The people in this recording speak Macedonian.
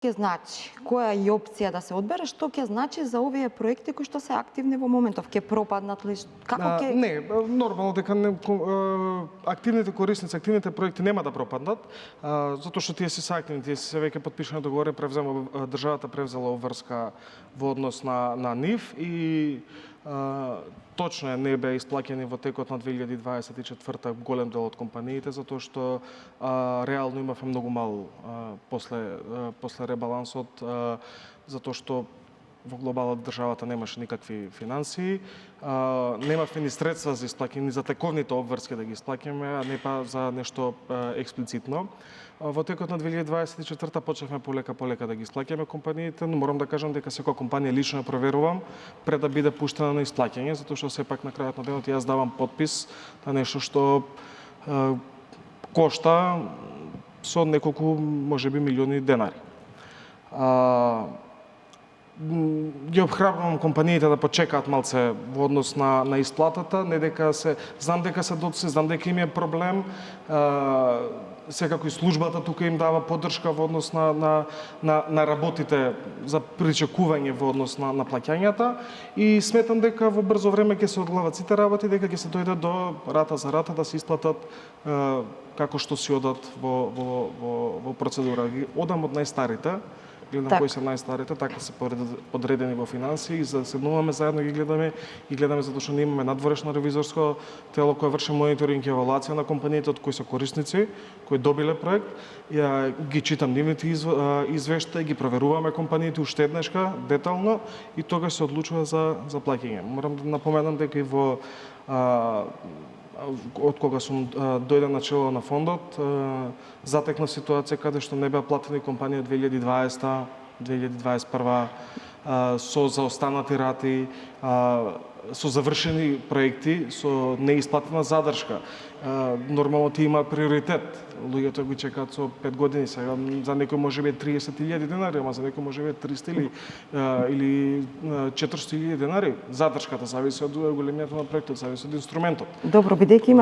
ќе значи, која е опција да се одбере, што ќе значи за овие проекти кои што се активни во моментов? Ќе пропаднат ли? Како ќе... Не, нормално дека активните корисници, активните проекти нема да пропаднат, затоа што тие се активни, тие се веќе потпишани договори, државата превзела обврска во однос на нив и точно е не беа исплаќени во текот на 2024 голем дел од компаниите, затоа што реално имавме многу мал после ребалансот, затоа што во глобалот државата немаше никакви финансии, немавме ни средства за исплаќање, ни за тековните обврски да ги исплаќаме, а не па за нешто експлицитно. Во текот на 2024 почнавме полека да ги исплаќаме компаниите, но морам да кажам дека секоја компанија лично ја проверувам пред да биде пуштена на исплаќање, затоа што сепак на крајот на денот јас давам подпис на нешто што кошта со неколку, можеби, милиони денари. Ги обхрабрувам компаниите да почекаат малце во однос на исплатата, не дека знам дека се доци, знам дека им е проблем, секако и службата тука им дава поддршка во однос на работите за причекување во однос на плаќањата и сметам дека во брзо време ќе се одглават сите работи, дека ќе се дојде до рата за рата да се исплатат како што си одат во процедура. Одам од најстарите, гледам кои се најстарите, така се подредени во финансии и заседнуваме заедно ги гледаме затоа што ние имаме надворешно ревизорско тело кое врши мониторинг и евалуација на компаниите од кои се корисници, кои добиле проект. Ја ги читам нивните извештаи, ги проверуваме компаниите уште еднашка детално и тогаш се одлучува за плаќање. Морам да напоменам дека и од кога сум дојден на чело на фондот, затекна ситуација каде што не беа платени компании од 2020, 2021, со заостанати рати, со завршени проекти, со неисплатена задршка. Нормално ти има приоритет. Луѓето го чекаат со 5 години, сега за некој може би 30.000 денари, ама за некој може би 300 или 400.000 денари. Задршката зависи од големината на проектот, зависи од инструментот. Добро, бидејќи има